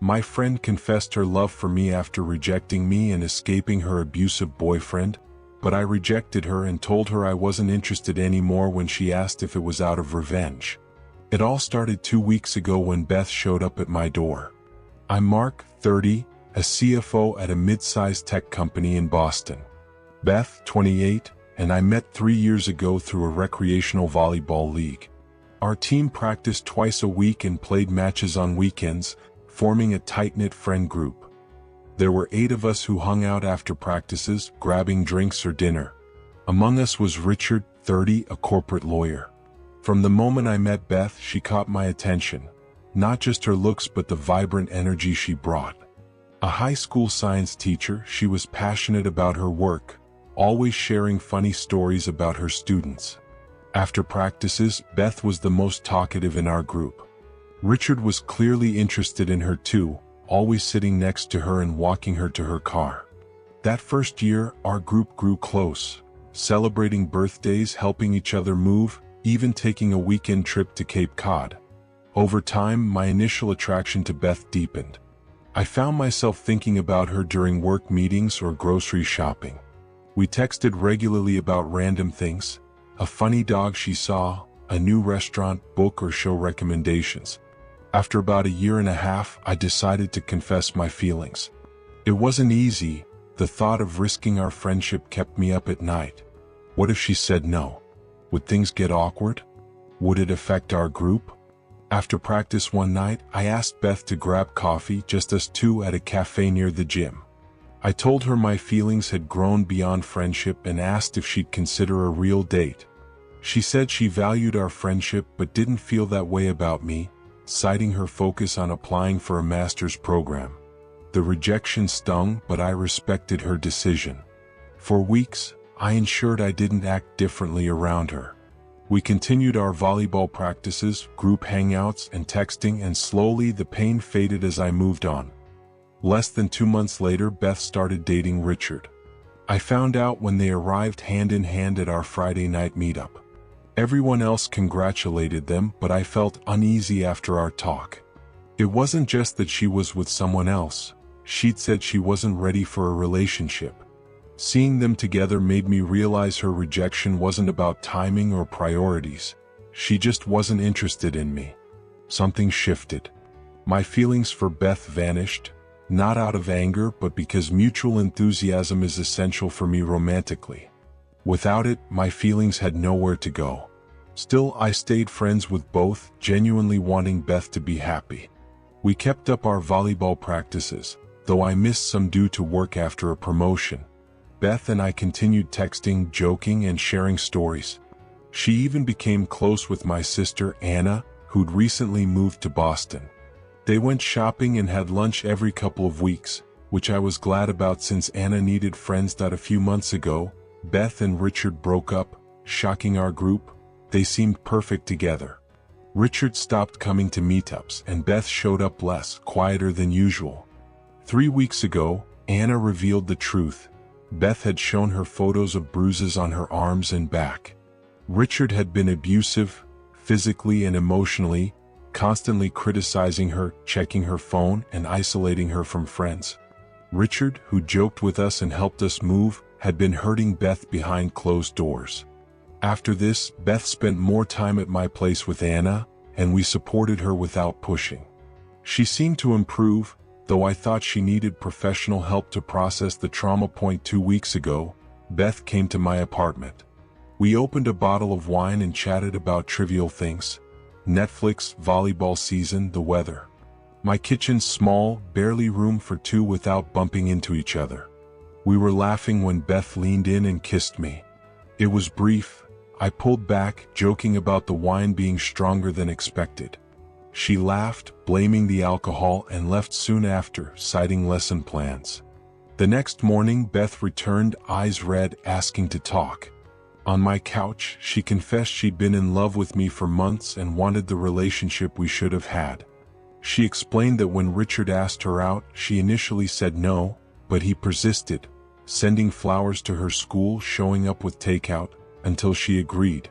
My friend confessed her love for me after rejecting me and escaping her abusive boyfriend, but I rejected her and told her I wasn't interested anymore when she asked if it was out of revenge. It all started 2 weeks ago when Beth showed up at my door. I'm Mark, 30, a CFO at a mid-sized tech company in Boston. Beth, 28, and I met 3 years ago through a recreational volleyball league. Our team practiced twice a week and played matches on weekends, forming a tight-knit friend group. There were 8 of us who hung out after practices, grabbing drinks or dinner. Among us was Richard, 30, a corporate lawyer. From the moment I met Beth, she caught my attention. Not just her looks but the vibrant energy she brought. A high school science teacher, she was passionate about her work, always sharing funny stories about her students. After practices, Beth was the most talkative in our group. Richard was clearly interested in her too, always sitting next to her and walking her to her car. That first year, our group grew close, celebrating birthdays, helping each other move, even taking a weekend trip to Cape Cod. Over time, my initial attraction to Beth deepened. I found myself thinking about her during work meetings or grocery shopping. We texted regularly about random things, a funny dog she saw, a new restaurant, book or show recommendations. After about a year and a half, I decided to confess my feelings. It wasn't easy. The thought of risking our friendship kept me up at night. What if she said no? Would things get awkward? Would it affect our group? After practice one night, I asked Beth to grab coffee, just us two, at a cafe near the gym. I told her my feelings had grown beyond friendship and asked if she'd consider a real date. She said she valued our friendship but didn't feel that way about me, citing her focus on applying for a master's program. The rejection stung, but I respected her decision. For weeks, I ensured I didn't act differently around her. We continued our volleyball practices, group hangouts, and texting, and slowly the pain faded as I moved on. Less than 2 months later, Beth started dating Richard. I found out when they arrived hand in hand at our Friday night meetup. Everyone else congratulated them, but I felt uneasy after our talk. It wasn't just that she was with someone else. She'd said she wasn't ready for a relationship. Seeing them together made me realize her rejection wasn't about timing or priorities. She just wasn't interested in me. Something shifted. My feelings for Beth vanished, not out of anger but because mutual enthusiasm is essential for me romantically. Without it, my feelings had nowhere to go. Still, I stayed friends with both, genuinely wanting Beth to be happy. We kept up our volleyball practices, though I missed some due to work after a promotion. Beth and I continued texting, joking, and sharing stories. She even became close with my sister, Anna, who'd recently moved to Boston. They went shopping and had lunch every couple of weeks, which I was glad about since Anna needed friends. A few months ago, Beth and Richard broke up, shocking our group. They seemed perfect together. Richard stopped coming to meetups and Beth showed up less, quieter than usual. 3 weeks ago, Anna revealed the truth. Beth had shown her photos of bruises on her arms and back. Richard had been abusive, physically and emotionally, constantly criticizing her, checking her phone, and isolating her from friends. Richard, who joked with us and helped us move, had been hurting Beth behind closed doors. After this, Beth spent more time at my place with Anna, and we supported her without pushing. She seemed to improve, though I thought she needed professional help to process the trauma. 2 weeks ago, Beth came to my apartment. We opened a bottle of wine and chatted about trivial things. Netflix, volleyball season, the weather. My kitchen's small, barely room for two without bumping into each other. We were laughing when Beth leaned in and kissed me. It was brief. I pulled back, joking about the wine being stronger than expected. She laughed, blaming the alcohol, and left soon after, citing lesson plans. The next morning, Beth returned, eyes red, asking to talk. On my couch, she confessed she'd been in love with me for months and wanted the relationship we should have had. She explained that when Richard asked her out, she initially said no, but he persisted, sending flowers to her school, showing up with takeout, until she agreed.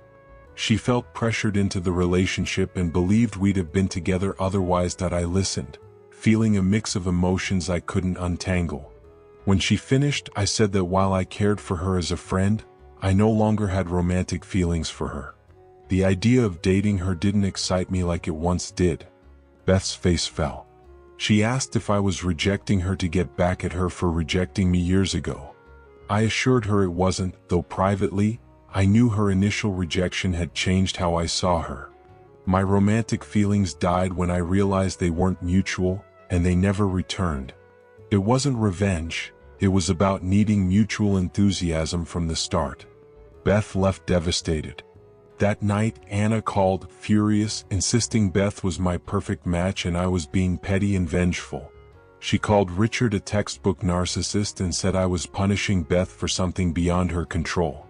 She felt pressured into the relationship and believed we'd have been together otherwise. I listened, feeling a mix of emotions I couldn't untangle. When she finished, I said that while I cared for her as a friend, I no longer had romantic feelings for her. The idea of dating her didn't excite me like it once did. Beth's face fell. She asked if I was rejecting her to get back at her for rejecting me years ago. I assured her it wasn't, though privately, I knew her initial rejection had changed how I saw her. My romantic feelings died when I realized they weren't mutual, and they never returned. It wasn't revenge, it was about needing mutual enthusiasm from the start. Beth left devastated. That night, Anna called, furious, insisting Beth was my perfect match and I was being petty and vengeful. She called Richard a textbook narcissist and said I was punishing Beth for something beyond her control.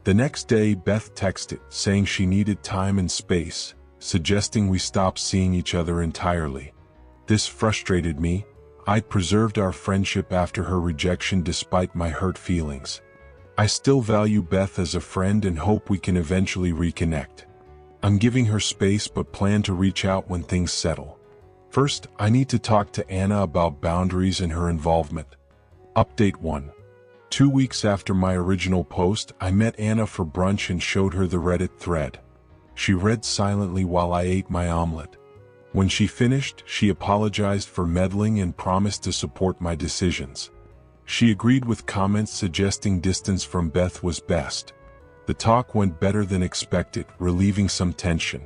The next day, Beth texted, saying she needed time and space, suggesting we stop seeing each other entirely. This frustrated me. I'd preserved our friendship after her rejection despite my hurt feelings. I still value Beth as a friend and hope we can eventually reconnect. I'm giving her space but plan to reach out when things settle. First, I need to talk to Anna about boundaries and her involvement. Update 1. 2 weeks after my original post, I met Anna for brunch and showed her the Reddit thread. She read silently while I ate my omelet. When she finished, she apologized for meddling and promised to support my decisions. She agreed with comments suggesting distance from Beth was best. The talk went better than expected, relieving some tension.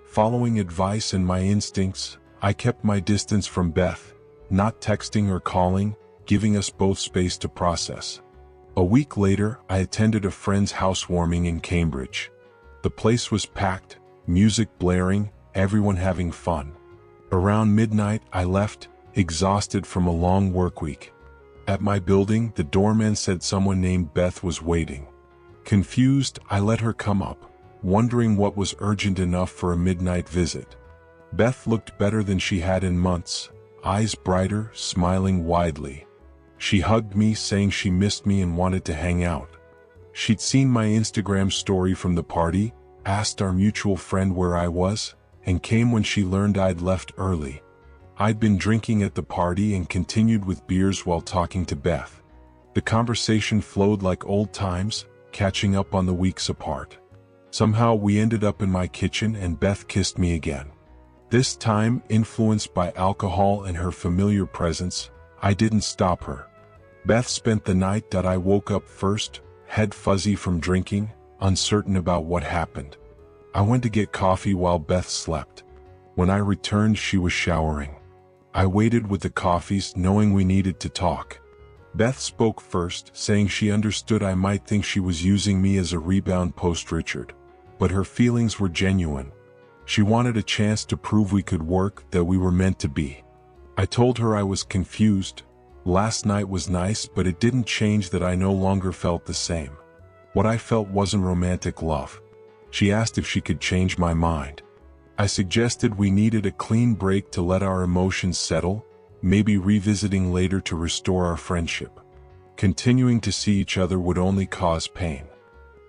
Following advice and my instincts, I kept my distance from Beth, not texting or calling, giving us both space to process. A week later, I attended a friend's housewarming in Cambridge. The place was packed, music blaring, everyone having fun. Around midnight, I left, exhausted from a long work week. At my building, the doorman said someone named Beth was waiting. Confused, I let her come up, wondering what was urgent enough for a midnight visit. Beth looked better than she had in months, eyes brighter, smiling widely. She hugged me, saying she missed me and wanted to hang out. She'd seen my Instagram story from the party, asked our mutual friend where I was, and came when she learned I'd left early. I'd been drinking at the party and continued with beers while talking to Beth. The conversation flowed like old times, catching up on the weeks apart. Somehow we ended up in my kitchen and Beth kissed me again. This time, influenced by alcohol and her familiar presence, I didn't stop her. Beth spent the night that I woke up first, head fuzzy from drinking, uncertain about what happened. I went to get coffee while Beth slept. When I returned, she was showering. I waited with the coffees, knowing we needed to talk. Beth spoke first, saying she understood I might think she was using me as a rebound post-Richard. But her feelings were genuine. She wanted a chance to prove we could work, that we were meant to be. I told her I was confused. Last night was nice, but it didn't change that I no longer felt the same. What I felt wasn't romantic love. She asked if she could change my mind. I suggested we needed a clean break to let our emotions settle, maybe revisiting later to restore our friendship. Continuing to see each other would only cause pain.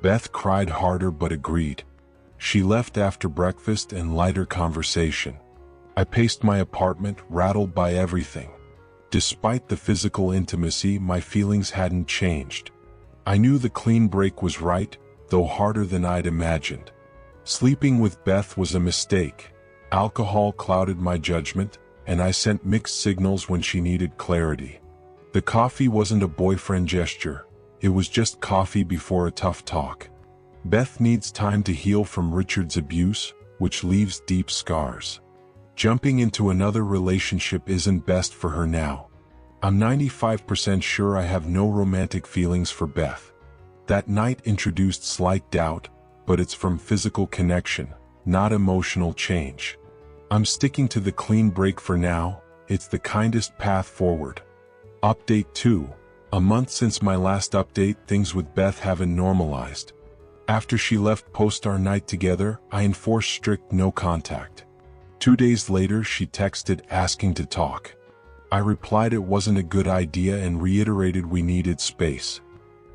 Beth cried harder but agreed. She left after breakfast and lighter conversation. I paced my apartment, rattled by everything. Despite the physical intimacy, my feelings hadn't changed. I knew the clean break was right, though harder than I'd imagined. Sleeping with Beth was a mistake. Alcohol clouded my judgment, and I sent mixed signals when she needed clarity. The coffee wasn't a boyfriend gesture. It was just coffee before a tough talk. Beth needs time to heal from Richard's abuse, which leaves deep scars. Jumping into another relationship isn't best for her now. I'm 95% sure I have no romantic feelings for Beth. That night introduced slight doubt, but it's from physical connection, not emotional change. I'm sticking to the clean break for now. It's the kindest path forward. Update 2. A month since my last update, things with Beth haven't normalized. After she left post our night together, I enforced strict no contact. 2 days later, she texted asking to talk. I replied it wasn't a good idea and reiterated we needed space.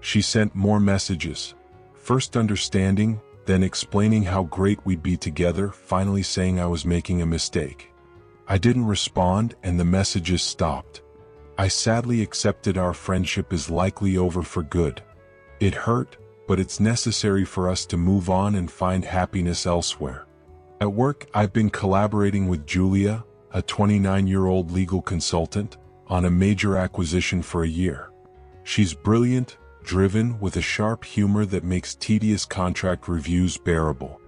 She sent more messages. First understanding, then explaining how great we'd be together, finally saying I was making a mistake. I didn't respond and the messages stopped. I sadly accepted our friendship is likely over for good. It hurt, but it's necessary for us to move on and find happiness elsewhere. At work, I've been collaborating with Julia, a 29-year-old legal consultant, on a major acquisition for a year. She's brilliant, driven, with a sharp humor that makes tedious contract reviews bearable.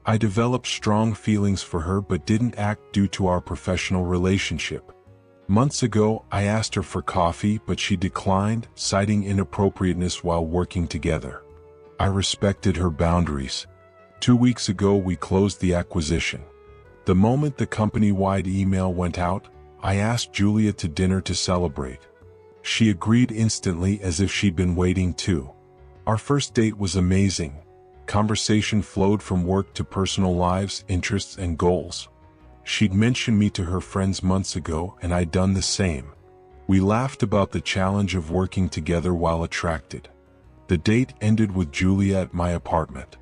I developed strong feelings for her but didn't act due to our professional relationship. Months ago, I asked her for coffee, but she declined, citing inappropriateness while working together. I respected her boundaries. 2 weeks ago, we closed the acquisition. The moment the company-wide email went out, I asked Julia to dinner to celebrate. She agreed instantly as if she'd been waiting too. Our first date was amazing. Conversation flowed from work to personal lives, interests, and goals. She'd mentioned me to her friends months ago, and I'd done the same. We laughed about the challenge of working together while attracted. The date ended with Julia at my apartment.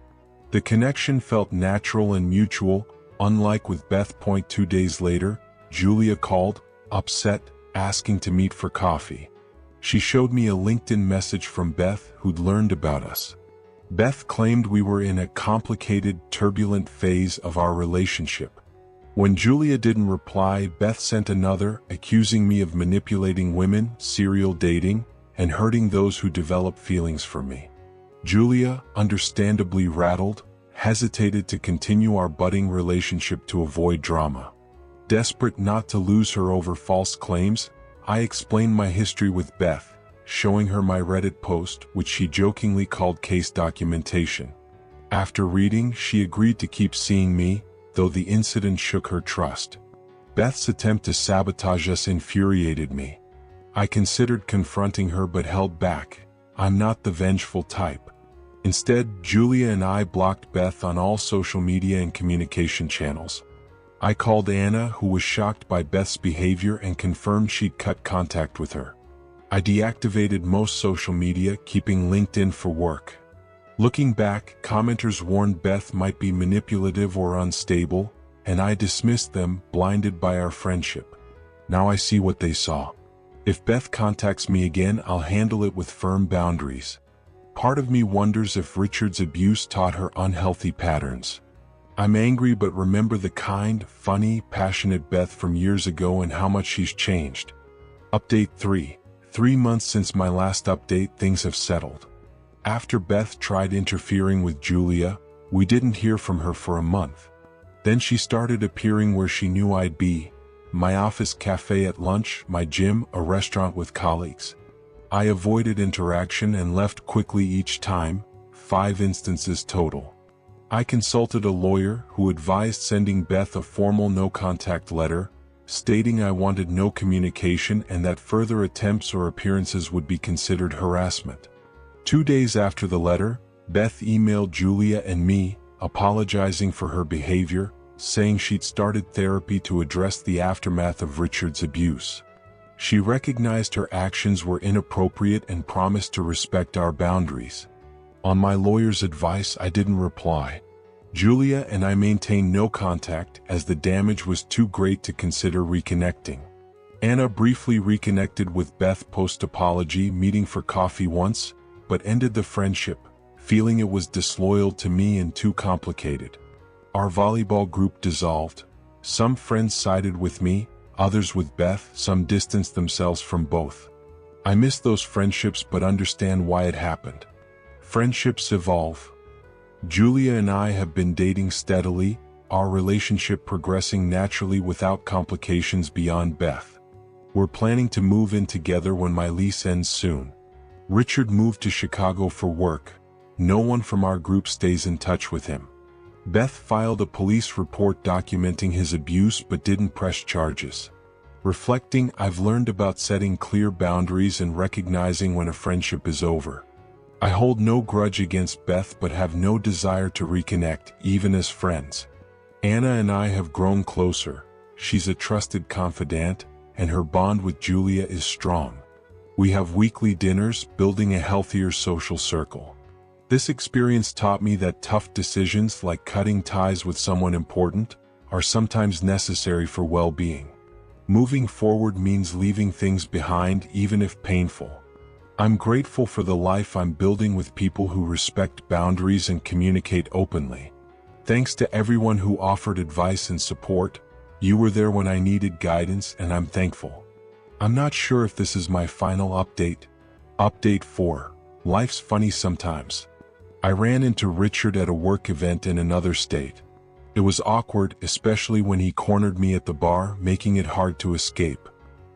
The connection felt natural and mutual, unlike with Beth. 2 days later, Julia called, upset, asking to meet for coffee. She showed me a LinkedIn message from Beth who'd learned about us. Beth claimed we were in a complicated, turbulent phase of our relationship. When Julia didn't reply, Beth sent another, accusing me of manipulating women, serial dating, and hurting those who develop feelings for me. Julia, understandably rattled, hesitated to continue our budding relationship to avoid drama. Desperate not to lose her over false claims, I explained my history with Beth, showing her my Reddit post, which she jokingly called case documentation. After reading, she agreed to keep seeing me, though the incident shook her trust. Beth's attempt to sabotage us infuriated me. I considered confronting her but held back. I'm not the vengeful type. Instead, Julia and I blocked Beth on all social media and communication channels. I called Anna, who was shocked by Beth's behavior and confirmed she'd cut contact with her. I deactivated most social media, keeping LinkedIn for work. Looking back, commenters warned Beth might be manipulative or unstable, and I dismissed them, blinded by our friendship. Now I see what they saw. If Beth contacts me again, I'll handle it with firm boundaries. Part of me wonders if Richard's abuse taught her unhealthy patterns. I'm angry but remember the kind, funny, passionate Beth from years ago and how much she's changed. Update 3. 3 months since my last update, things have settled. After Beth tried interfering with Julia, we didn't hear from her for a month. Then she started appearing where she knew I'd be: my office cafe at lunch, my gym, a restaurant with colleagues. I avoided interaction and left quickly each time, 5 instances total. I consulted a lawyer who advised sending Beth a formal no-contact letter, stating I wanted no communication and that further attempts or appearances would be considered harassment. 2 days after the letter, Beth emailed Julia and me, apologizing for her behavior, saying she'd started therapy to address the aftermath of Richard's abuse. She recognized her actions were inappropriate and promised to respect our boundaries. On my lawyer's advice, I didn't reply. Julia and I maintained no contact as the damage was too great to consider reconnecting. Anna briefly reconnected with Beth post-apology, meeting for coffee once, but ended the friendship, feeling it was disloyal to me and too complicated. Our volleyball group dissolved. Some friends sided with me, others with Beth, some distanced themselves from both. I miss those friendships but understand why it happened. Friendships evolve. Julia and I have been dating steadily, our relationship progressing naturally without complications beyond Beth. We're planning to move in together when my lease ends soon. Richard moved to Chicago for work. No one from our group stays in touch with him. Beth filed a police report documenting his abuse but didn't press charges. Reflecting, I've learned about setting clear boundaries and recognizing when a friendship is over. I hold no grudge against Beth but have no desire to reconnect, even as friends. Anna and I have grown closer. She's a trusted confidant, and her bond with Julia is strong. We have weekly dinners, building a healthier social circle. This experience taught me that tough decisions like cutting ties with someone important are sometimes necessary for well-being. Moving forward means leaving things behind, even if painful. I'm grateful for the life I'm building with people who respect boundaries and communicate openly. Thanks to everyone who offered advice and support. You were there when I needed guidance, and I'm thankful. I'm not sure if this is my final update. Update 4. Life's funny sometimes. I ran into Richard at a work event in another state. It was awkward, especially when he cornered me at the bar, making it hard to escape.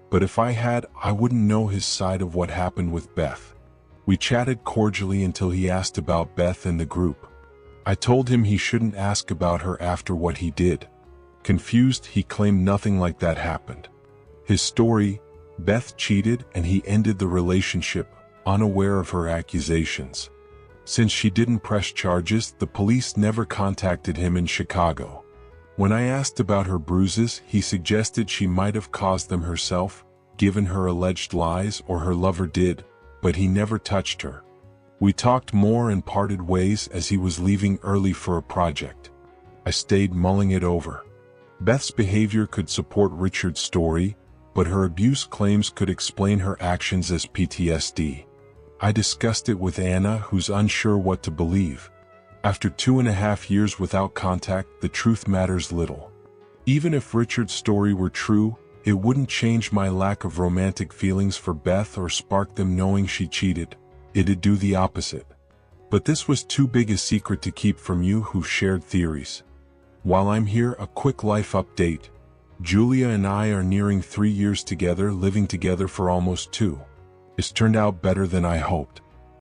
But if I had, I wouldn't know his side of what happened with Beth. We chatted cordially until he asked about Beth and the group. I told him he shouldn't ask about her after what he did. Confused, he claimed nothing like that happened. His story: Beth cheated and he ended the relationship, unaware of her accusations. Since she didn't press charges, the police never contacted him in Chicago. When I asked about her bruises, he suggested she might have caused them herself, given her alleged lies, or her lover did, but he never touched her. We talked more and parted ways as he was leaving early for a project. I stayed mulling it over. Beth's behavior could support Richard's story, but her abuse claims could explain her actions as PTSD. I discussed it with Anna, who's unsure what to believe. After 2.5 years without contact, the truth matters little. Even if Richard's story were true, it wouldn't change my lack of romantic feelings for Beth or spark them knowing she cheated. It'd do the opposite. But this was too big a secret to keep from you who shared theories. While I'm here, a quick life update. Julia and I are nearing 3 years together, living together for almost 2. It's turned out better than I hoped.